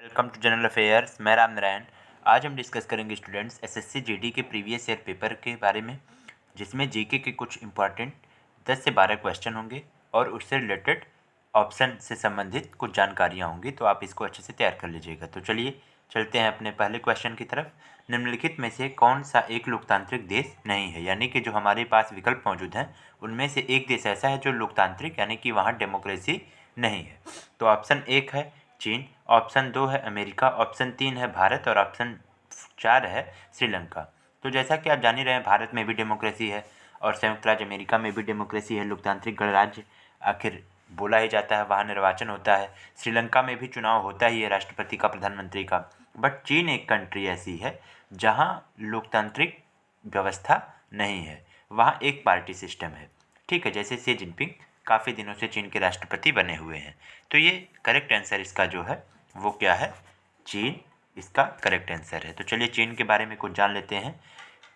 Welcome to general affairs. मैं राम नारायण। आज हम डिस्कस करेंगे स्टूडेंट्स एसएससी जीडी के प्रीवियस ईयर पेपर के बारे में, जिसमें जीके के कुछ इंपॉर्टेंट 10 से 12 क्वेश्चन होंगे और उससे रिलेटेड ऑप्शन से संबंधित कुछ जानकारियाँ होंगी, तो आप इसको अच्छे से तैयार कर लीजिएगा। तो चलिए चलते हैं अपने पहले क्वेश्चन की तरफ। निम्नलिखित में से कौन सा एक लोकतांत्रिक देश नहीं है, यानी कि जो हमारे पास विकल्प मौजूद हैं उनमें से एक देश ऐसा है जो लोकतांत्रिक यानी कि वहाँ डेमोक्रेसी नहीं है। तो ऑप्शन 1 है चीन, ऑप्शन 2 है अमेरिका, ऑप्शन 3 है भारत और ऑप्शन 4 है श्रीलंका। तो जैसा कि आप जान ही रहे हैं, भारत में भी डेमोक्रेसी है और संयुक्त राज्य अमेरिका में भी डेमोक्रेसी है। लोकतांत्रिक गणराज्य आखिर बोला ही जाता है, वहाँ निर्वाचन होता है। श्रीलंका में भी चुनाव होता ही है राष्ट्रपति का, प्रधानमंत्री का। बट चीन एक कंट्री ऐसी है जहाँ लोकतांत्रिक व्यवस्था नहीं है, वहाँ एक पार्टी सिस्टम है। ठीक है, जैसे शी जिनपिंग काफ़ी दिनों से चीन के राष्ट्रपति बने हुए हैं। तो ये करेक्ट आंसर इसका जो है वो क्या है, चीन इसका करेक्ट आंसर है। तो चलिए चीन के बारे में कुछ जान लेते हैं।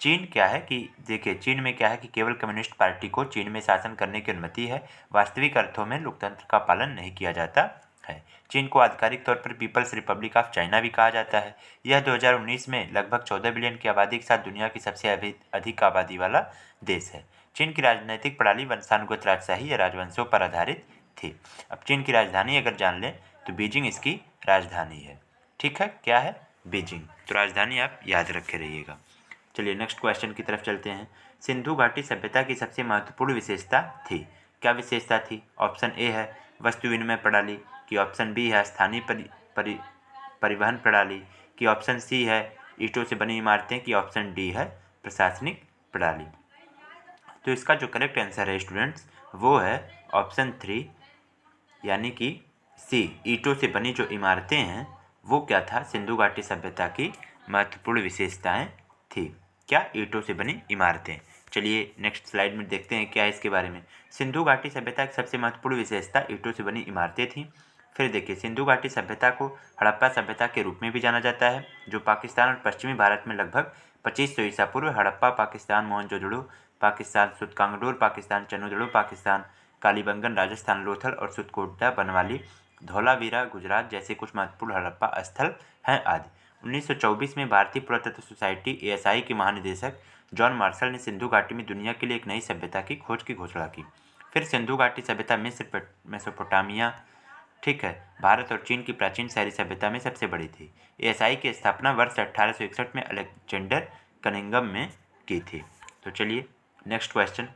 चीन क्या है कि देखिए, चीन में क्या है कि केवल कम्युनिस्ट पार्टी को चीन में शासन करने की अनुमति है। वास्तविक अर्थों में लोकतंत्र का पालन नहीं किया जाता है। चीन को आधिकारिक तौर पर पीपल्स रिपब्लिक ऑफ चाइना भी कहा जाता है। यह 2019 में लगभग 14 बिलियन की आबादी के साथ दुनिया की सबसे अधिक आबादी वाला देश है। चीन की राजनीतिक प्रणाली वंशानुगत राजशाही या राजवंशों पर आधारित थी। अब चीन की राजधानी अगर जान लें तो बीजिंग इसकी राजधानी है। ठीक है, क्या है, बीजिंग। तो राजधानी आप याद रखे रहिएगा। चलिए नेक्स्ट क्वेश्चन की तरफ चलते हैं। सिंधु घाटी सभ्यता की सबसे महत्वपूर्ण विशेषता थी। क्या विशेषता थी? ऑप्शन ए है वस्तु विनिमय प्रणाली, की ऑप्शन बी है स्थानीय परिवहन प्रणाली, की ऑप्शन सी है ईंटों से बनी इमारतें, की ऑप्शन डी है प्रशासनिक प्रणाली। तो इसका जो करेक्ट आंसर है स्टूडेंट्स वो है ऑप्शन 3 यानी कि सी, ईंटों से बनी जो इमारतें हैं वो क्या था, सिंधु घाटी सभ्यता की महत्वपूर्ण विशेषताएं थी। क्या? ईंटों से बनी इमारतें। चलिए नेक्स्ट स्लाइड में देखते हैं क्या है इसके बारे में। सिंधु घाटी सभ्यता की सबसे महत्वपूर्ण विशेषता ईंटों से बनी इमारतें थी। फिर देखिए, सिंधु घाटी सभ्यता को हड़प्पा सभ्यता के रूप में भी जाना जाता है, जो पाकिस्तान और पश्चिमी भारत में लगभग 2500 ईसा पूर्व हड़प्पा पाकिस्तान, मोहनजोदड़ो पाकिस्तान, सुतकांगडोर पाकिस्तान, चनुदड़ो पाकिस्तान, कालीबंगन राजस्थान, लोथल और सुतकोटा बनवाली, धौलावीरा गुजरात जैसे कुछ महत्वपूर्ण हड़प्पा स्थल हैं आदि। 1924 में भारतीय पुरातत्व सोसाइटी ASI के महानिदेशक जॉन मार्शल ने सिंधु घाटी में दुनिया के लिए एक नई सभ्यता की खोज की घोषणा की। फिर सिंधु घाटी सभ्यता मिस्र, मेसोपोटामिया, ठीक है, भारत और चीन की प्राचीन शहरी सभ्यता में सबसे बड़ी थी। ASI की स्थापना वर्ष 1861 में अलेक्जेंडर कनिंघम में की थी। तो चलिए नेक्स्ट क्वेश्चन।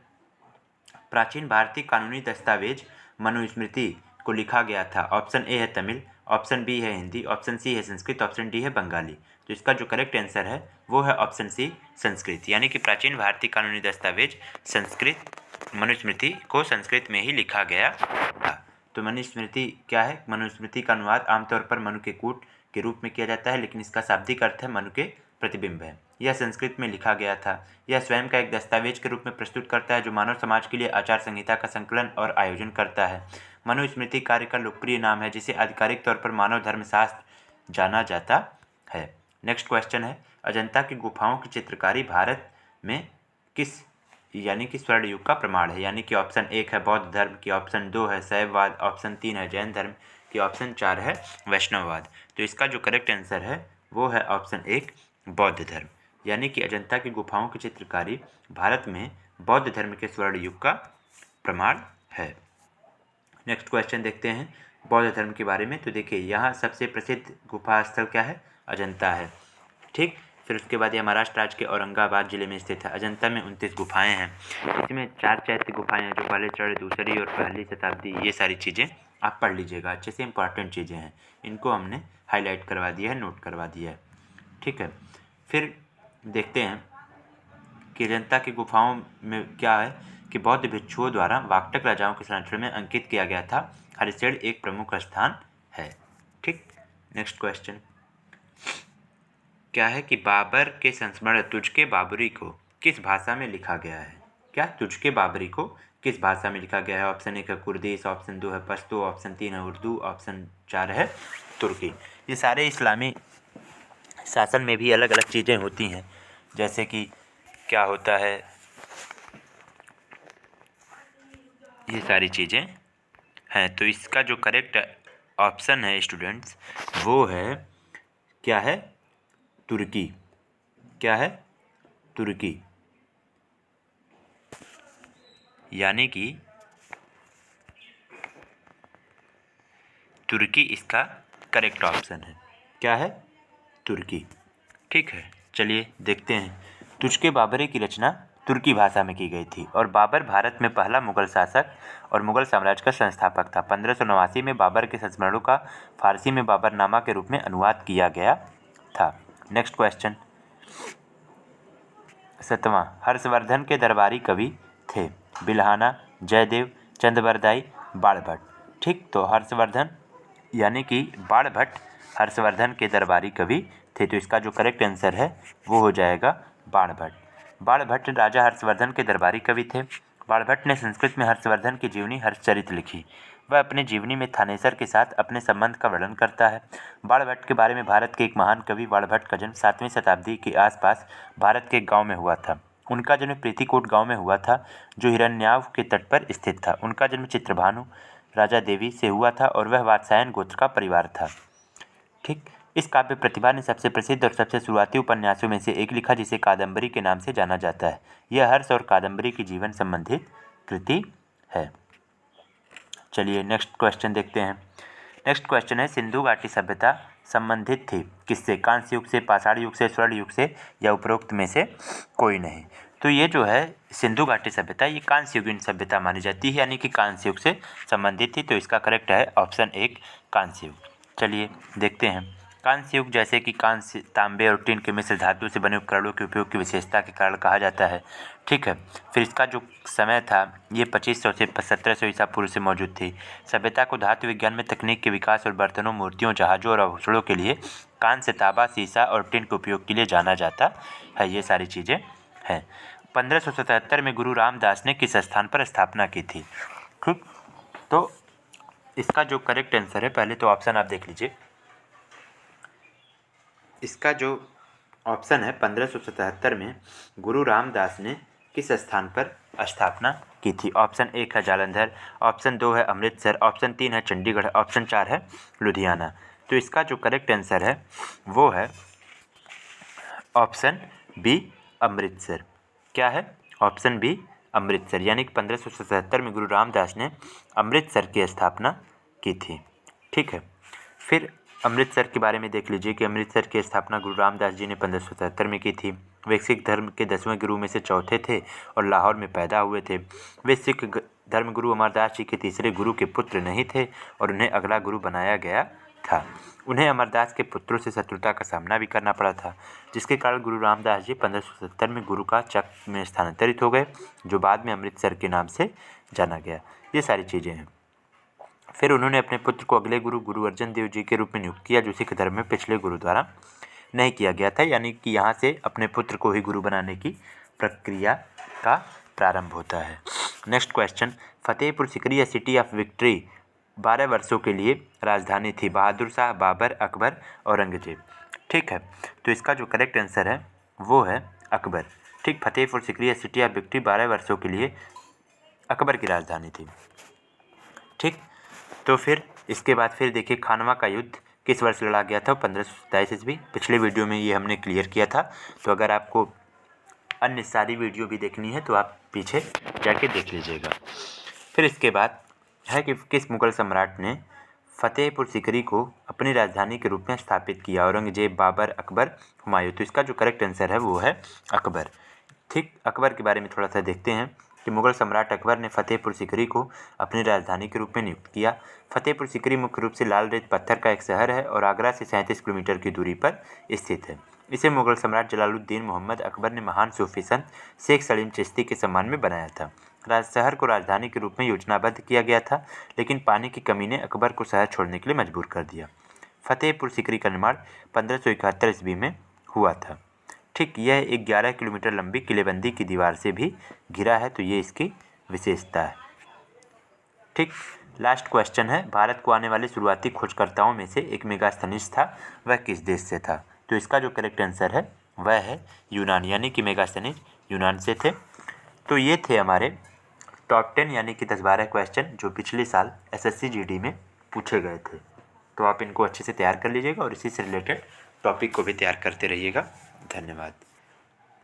प्राचीन भारतीय कानूनी दस्तावेज मनुस्मृति को लिखा गया था। ऑप्शन ए है तमिल, ऑप्शन बी है हिंदी, ऑप्शन सी है संस्कृत, ऑप्शन डी है बंगाली। तो इसका जो करेक्ट आंसर है वो है ऑप्शन सी, संस्कृत। यानी कि प्राचीन भारतीय कानूनी दस्तावेज संस्कृत मनुस्मृति को संस्कृत में ही लिखा गया था। तो मनुस्मृति क्या है? मनुस्मृति का अनुवाद आमतौर पर मनु के कूट के रूप में किया जाता है, लेकिन इसका शाब्दिक अर्थ है मनु के प्रतिबिंब है। यह संस्कृत में लिखा गया था। यह स्वयं का एक दस्तावेज के रूप में प्रस्तुत करता है जो मानव समाज के लिए आचार संहिता का संकलन और आयोजन करता है। मनुस्मृति कार्य का लोकप्रिय नाम है जिसे आधिकारिक तौर पर मानव धर्मशास्त्र जाना जाता है। नेक्स्ट क्वेश्चन है, अजंता की गुफाओं की चित्रकारी भारत में किस यानी कि स्वर्ण युग का प्रमाण है? यानी कि ऑप्शन 1 है बौद्ध धर्म, की ऑप्शन 2 है शैववाद, ऑप्शन 3 है जैन धर्म, की ऑप्शन 4 है वैष्णववाद। तो इसका जो करेक्ट आंसर है वो है ऑप्शन 1 बौद्ध धर्म। यानी कि अजंता की गुफाओं की चित्रकारी भारत में बौद्ध धर्म के स्वर्ण युग का प्रमाण है। नेक्स्ट क्वेश्चन देखते हैं बौद्ध धर्म के बारे में। तो देखिए, यहाँ सबसे प्रसिद्ध गुफा स्थल क्या है? अजंता है। ठीक, फिर उसके बाद यह महाराष्ट्र राज्य के औरंगाबाद जिले में स्थित है। अजंता में 29 गुफाएं हैं। इसमें 4 चैत्य गुफाएं हैं जो पहले चढ़, दूसरी और पहली शताब्दी, ये सारी चीज़ें आप पढ़ लीजिएगा अच्छे से। इंपॉर्टेंट चीज़ें हैं, इनको हमने हाईलाइट करवा दिया है, नोट करवा दिया है। ठीक है, फिर देखते हैं कि अजंता की गुफाओं में क्या है कि बौद्ध भिक्षुओं द्वारा वाकटक राजाओं के संरक्षण में अंकित किया गया था। हरिशेड़ एक प्रमुख स्थान है। ठीक, नेक्स्ट क्वेश्चन क्या है कि बाबर के संस्मरण तुझके बाबरी को किस भाषा में लिखा गया है? क्या? तुझके बाबरी को किस भाषा में लिखा गया है? ऑप्शन 1 है कुर्दिश, ऑप्शन 2 है पश्तो, ऑप्शन 3 है उर्दू, ऑप्शन 4 है तुर्की। ये सारे इस्लामी शासन में भी अलग अलग चीज़ें होती हैं, जैसे कि क्या होता है, ये सारी चीज़ें हैं। तो इसका जो करेक्ट ऑप्शन है स्टूडेंट्स, वो है क्या है, तुर्की। क्या है, तुर्की। यानी कि तुर्की इसका करेक्ट ऑप्शन है। क्या है, तुर्की। ठीक है, चलिए देखते हैं। तुर्क बाबरी की रचना तुर्की भाषा में की गई थी और बाबर भारत में पहला मुगल शासक और मुगल साम्राज्य का संस्थापक था। 1589 में बाबर के संस्मरणों का फारसी में बाबरनामा के रूप में अनुवाद किया गया था। नेक्स्ट क्वेश्चन, 7वां, हर्षवर्धन के दरबारी कवि थे। बिल्हाना, जयदेव, चंद्रबरदाई, बाणभट्ट। ठीक, तो हर्षवर्धन यानी कि बाणभट्ट हर्षवर्धन के दरबारी कवि थे। तो इसका जो करेक्ट आंसर है वो हो जाएगा बाणभट्ट। बाणभट्ट राजा हर्षवर्धन के दरबारी कवि थे। बाणभट्ट ने संस्कृत में हर्षवर्धन की जीवनी हर्षचरित लिखी। वह अपनी जीवनी में थानेसर के साथ अपने संबंध का वर्णन करता है। बाणभट्ट के बारे में, भारत के एक महान कवि बाणभट्ट का जन्म 7वीं शताब्दी के आसपास भारत के एक गाँव में हुआ था। उनका जन्म प्रीतिकोट गाँव में हुआ था जो हिरण्याव के तट पर स्थित था। उनका जन्म चित्रभानु राजा देवी से हुआ था और वह वात्स्यायन गोत्र का परिवार था। ठीक, इस काव्य प्रतिभा ने सबसे प्रसिद्ध और सबसे शुरुआती उपन्यासों में से एक लिखा जिसे कादम्बरी के नाम से जाना जाता है। यह हर्ष और कादम्बरी की जीवन संबंधित कृति है। चलिए नेक्स्ट क्वेश्चन देखते हैं। नेक्स्ट क्वेश्चन है, सिंधु घाटी सभ्यता संबंधित थी किससे? कांस्य युग से, पाषाण युग से, स्वर्ण युग से या उपरोक्त में से कोई नहीं। तो ये जो है सिंधु घाटी सभ्यता, ये कांस्य युगीन सभ्यता मानी जाती है, यानी कि कांस्य युग से संबंधित थी। तो इसका करेक्ट है ऑप्शन 1 कांस्य युग। चलिए देखते हैं। कांस्य युग जैसे कि कांस्य, तांबे और टिन के मिश्र धातु से बने उपकरणों के उपयोग की विशेषता के कारण कहा जाता है। ठीक है, फिर इसका जो समय था ये 2500 से 1700 ईसा पूर्व से मौजूद थी। सभ्यता को धातु विज्ञान में तकनीक के विकास और बर्तनों, मूर्तियों, जहाज़ों और आभूषणों के लिए कांस्य, तांबा, सीसा और टिन के उपयोग के लिए जाना जाता है। ये सारी चीज़ें हैं। 1577 में गुरु रामदास ने किस स्थान पर स्थापना की थी? ठीक, तो इसका जो करेक्ट आंसर है, पहले तो ऑप्शन आप देख लीजिए। इसका जो ऑप्शन है 1577 में गुरु रामदास ने किस स्थान पर स्थापना की थी? ऑप्शन 1 है जालंधर, ऑप्शन 2 है अमृतसर, ऑप्शन 3 है चंडीगढ़, ऑप्शन 4 है लुधियाना। तो इसका जो करेक्ट आंसर है वो है ऑप्शन बी अमृतसर। क्या है? ऑप्शन बी अमृतसर, यानी कि 1577 में गुरु रामदास ने अमृतसर की स्थापना की थी। ठीक है, फिर अमृतसर के बारे में देख लीजिए कि अमृतसर की स्थापना गुरु रामदास जी ने 1577 में की थी। वे सिख धर्म के 10वें गुरु में से चौथे थे और लाहौर में पैदा हुए थे। वे सिख धर्म गुरु अमरदास जी के तीसरे गुरु के पुत्र नहीं थे और उन्हें अगला गुरु बनाया गया था। उन्हें अमरदास के पुत्रों से शत्रुता का सामना भी करना पड़ा था, जिसके कारण गुरु रामदास जी 1570 में गुरु का चक में स्थानांतरित हो गए, जो बाद में अमृतसर के नाम से जाना गया। ये सारी चीज़ें हैं। फिर उन्होंने अपने पुत्र को अगले गुरु गुरु अर्जन देव जी के रूप में नियुक्त किया, जो सिख धर्म में पिछले गुरु द्वारा नहीं किया गया था, यानी कि यहाँ से अपने पुत्र को ही गुरु बनाने की प्रक्रिया का प्रारंभ होता है। नेक्स्ट क्वेश्चन, फतेहपुर सिकरी या सिटी ऑफ विक्ट्री 12 वर्षों के लिए राजधानी थी। बहादुर शाह, बाबर, अकबर, औरंगजेब। ठीक है, तो इसका जो करेक्ट आंसर है वो है अकबर। ठीक, फतेहपुर सिकरी या सिटी ऑफ विक्ट्री 12 वर्षों के लिए अकबर की राजधानी थी। ठीक, तो फिर इसके बाद फिर देखिए खानवा का युद्ध किस वर्ष लड़ा गया था? 1527 ईस्वी। पिछले वीडियो में ये हमने क्लियर किया था, तो अगर आपको अन्य सारी वीडियो भी देखनी है तो आप पीछे जाके देख लीजिएगा। फिर इसके बाद है कि किस मुगल सम्राट ने फतेहपुर सिकरी को अपनी राजधानी के रूप में स्थापित किया? औरंगजेब, बाबर, अकबर, हुमायूं। तो इसका जो करेक्ट आंसर है वो है अकबर। ठीक, अकबर के बारे में थोड़ा सा देखते हैं कि मुगल सम्राट अकबर ने फतेहपुर सिकरी को अपनी राजधानी के रूप में नियुक्त किया। फतेहपुर सिकरी मुख्य रूप से लाल रेत पत्थर का एक शहर है और आगरा से 37 किलोमीटर की दूरी पर स्थित है। इसे मुगल सम्राट जलालुद्दीन मोहम्मद अकबर ने महान सूफी संत शेख सलीम चिश्ती के सम्मान में बनाया था। शहर को राजधानी के रूप में योजनाबद्ध किया गया था, लेकिन पानी की कमी ने अकबर को शहर छोड़ने के लिए मजबूर कर दिया। फतेहपुर सिकरी का निर्माण 1571 ईस्वी में हुआ था। ठीक, यह एक 11 किलोमीटर लंबी किलेबंदी की दीवार से भी घिरा है, तो ये इसकी विशेषता है। ठीक, लास्ट क्वेश्चन है, भारत को आने वाले शुरुआती खोजकर्ताओं में से एक मेगास्थनीज था, वह किस देश से था? तो इसका जो करेक्ट आंसर है वह है यूनान, यानी कि मेगास्थनीज यूनान से थे। तो ये थे हमारे टॉप 10 यानी कि 10-12 क्वेश्चन जो पिछले साल SSC GD में पूछे गए थे। तो आप इनको अच्छे से तैयार कर लीजिएगा और इसी से रिलेटेड टॉपिक को भी तैयार करते रहिएगा। धन्यवाद।